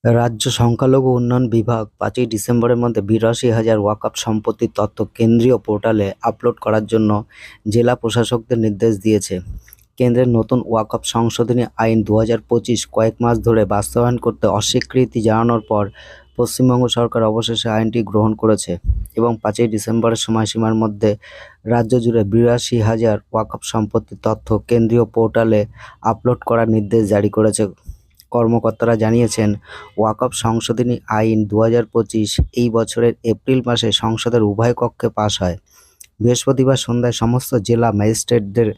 রাজ্য সংখ্যালঘু উন্নয়ন বিভাগ ৫ই ডিসেম্বরের মধ্যে ৮২,০০০ ওয়াকফ সম্পত্তির তথ্য কেন্দ্রীয় পোর্টালে আপলোড করার জন্য জেলা প্রশাসকদের নির্দেশ দিয়েছে। কেন্দ্রের নতুন ওয়াকফ সংশোধনী আইন ২০২৫ কয়েক মাস ধরে বাস্তবায়ন করতে অস্বীকৃতি জানানোর পর পশ্চিমবঙ্গ সরকার অবশেষে আইনটি গ্রহণ করেছে এবং ৫ই ডিসেম্বরের সময়সীমার মধ্যে রাজ্য জুড়ে ৮২,০০০ ওয়াকফ সম্পত্তির তথ্য কেন্দ্রীয় পোর্টালে আপলোড করার নির্দেশ জারি করেছে। কর্মকর্তারা জানিয়েছেন, ওয়াকফ সংশোধনী আইন ২০২৫ এই বছরের এপ্রিল মাসে সংসদের উভয় কক্ষে পাস হয়। বৃহস্পতিবার সন্ধ্যায় সমস্ত জেলা ম্যাজিস্ট্রেটদের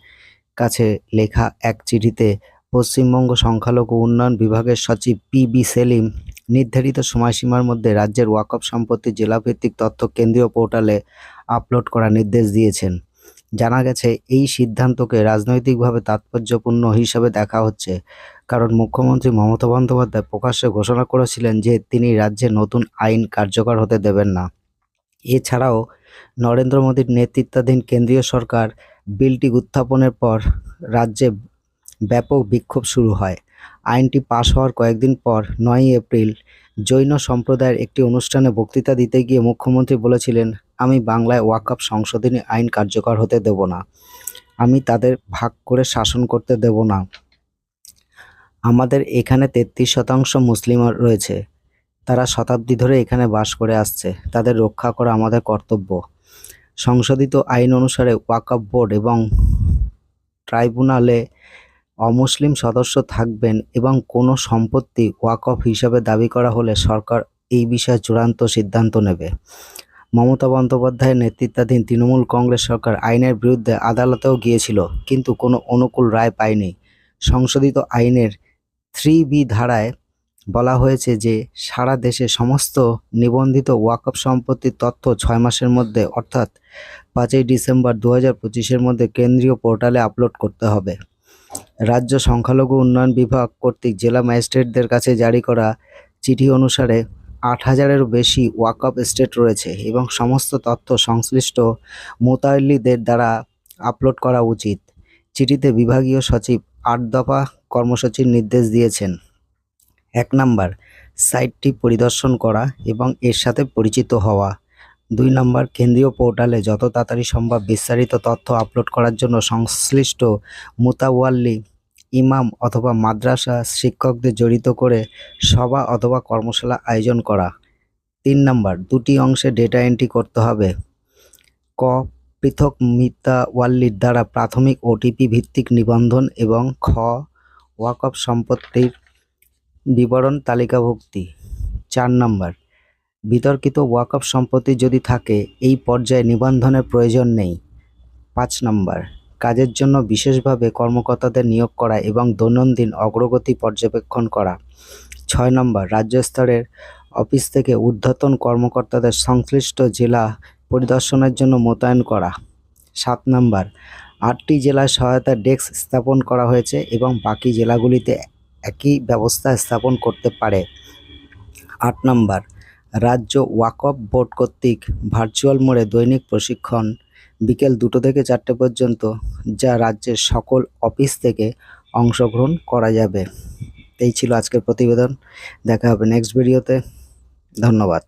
কাছে লেখা এক চিঠিতে পশ্চিমবঙ্গ সংখ্যালঘু উন্নয়ন বিভাগের সচিব পি.বি. সেলিম নির্ধারিত সময়সীমার মধ্যে রাজ্যের ওয়াকফ সম্পত্তির জেলাভিত্তিক তথ্য কেন্দ্রীয় পোর্টালে আপলোড করার নির্দেশ দিয়েছেন। জানা গেছে, এই সিদ্ধান্তকে রাজনৈতিকভাবে তাৎপর্যপূর্ণ হিসাবে দেখা হচ্ছে, কারণ মুখ্যমন্ত্রী মমতা বন্দ্যোপাধ্যায় প্রকাশ্যে ঘোষণা করেছিলেন যে তিনি রাজ্যে নতুন আইন কার্যকর হতে দেবেন না। এছাড়াও নরেন্দ্র মোদীর নেতৃত্বাধীন কেন্দ্রীয় সরকার বিলটি উত্থাপনের পর রাজ্যে ব্যাপক বিক্ষোভ শুরু হয়। আইনটি পাশ হওয়ার কয়েকদিন পর ৯ই এপ্রিল জৈন সম্প্রদায়ের একটি অনুষ্ঠানে বক্তৃতা দিতে গিয়ে মুখ্যমন্ত্রী বলেছিলেন, আমি বাংলায় ওয়াকফ সংশোধনী আইন কার্যকর হতে দেব না। আমি তাদের ভাগ করে শাসন করতে দেব না। আমাদের এখানে ৩৩% মুসলিম রয়েছে। তারা শতাব্দী ধরে এখানে বাস করে আসছে। তাদের রক্ষা করা আমাদের কর্তব্য। সংশোধিত আইন অনুসারে ওয়াকফ বোর্ড এবং ট্রাইব্যুনালে অমুসলিম সদস্য থাকবেন এবং কোনো সম্পত্তি ওয়াকফ হিসাবে দাবি করা হলে সরকার এই বিষয়ে চূড়ান্ত সিদ্ধান্ত নেবে। মমতা বন্দ্যোপাধ্যায়ের নেতৃত্বাধীন তৃণমূল কংগ্রেস সরকার আইনের বিরুদ্ধে আদালতেও গিয়েছিল, কিন্তু কোনো অনুকূল রায় পায়নি। সংশোধিত আইনের 3B ধারায় বলা হয়েছে যে সারা দেশে সমস্ত নিবন্ধিত ওয়াকফ সম্পত্তির তথ্য 6 মাসের মধ্যে অর্থাৎ ৫ই ডিসেম্বর ২০২৫-এর মধ্যে কেন্দ্রীয় পোর্টালে আপলোড করতে হবে। রাজ্য সংখ্যালঘু উন্নয়ন বিভাগ কর্তৃক জেলা ম্যাজিস্ট্রেটদের কাছে জারি করা চিঠি অনুসারে ৮,০০০-এরও বেশি ওয়াকফ এস্টেট রয়েছে এবং সমস্ত তথ্য সংশ্লিষ্ট মুতাল্লিদের দ্বারা আপলোড করা উচিত। চিঠিতে বিভাগীয় সচিব ৮ দফা কর্মসূচির নির্দেশ দিয়েছেন। ১ নম্বর, সাইটটি পরিদর্শন করা এবং এর সাথে পরিচিত হওয়া। ২ নম্বর, কেন্দ্রীয় পোর্টালে যত তাড়াতাড়ি সম্ভব বিস্তারিত তথ্য আপলোড করার জন্য সংশ্লিষ্ট মুতাওয়াল্লি, ইমাম অথবা মাদ্রাসা শিক্ষকদের জড়িত করে সভা অথবা কর্মশালা আয়োজন করা। ৩ নম্বর, ২টি অংশে ডেটা এন্ট্রি করতে হবে। ক, পৃথক মুতাওয়াল্লির দ্বারা প্রাথমিক ওটিপি ভিত্তিক নিবন্ধন এবং খ, ওয়াকফ সম্পত্তির বিবরণ তালিকাভুক্তি। ৪ নম্বর, বিতর্কিত ওয়াকফ সম্পত্তি যদি থাকে এই পর্যায়ে নিবন্ধনের প্রয়োজন নেই। ৫ নম্বর, কাজের জন্য বিশেষভাবে কর্মকর্তাদের নিয়োগ করা এবং দৈনন্দিন অগ্রগতি পর্যবেক্ষণ করা। ৬ নম্বর, রাজ্য স্তরের অফিস থেকে ঊর্ধ্বতন কর্মকর্তাদের সংশ্লিষ্ট জেলা পরিদর্শনের জন্য মোতায়েন করা। ৭ নম্বর, ৮টি জেলায় সহায়তা ডেস্ক স্থাপন করা হয়েছে এবং বাকি জেলাগুলিতে একই ব্যবস্থা স্থাপন করতে পারে। ৮ নম্বর, রাজ্য ওয়াকফ বোর্ড কর্তৃক ভার্চুয়াল মোডে দৈনিক প্রশিক্ষণ বিকেল ২টো থেকে ৪টে পর্যন্ত, যা রাজ্যের সকল অফিস থেকে অংশগ্রহণ করা যাবে। এই ছিল আজকের প্রতিবেদন। দেখা হবে নেক্সট ভিডিওতে। ধন্যবাদ।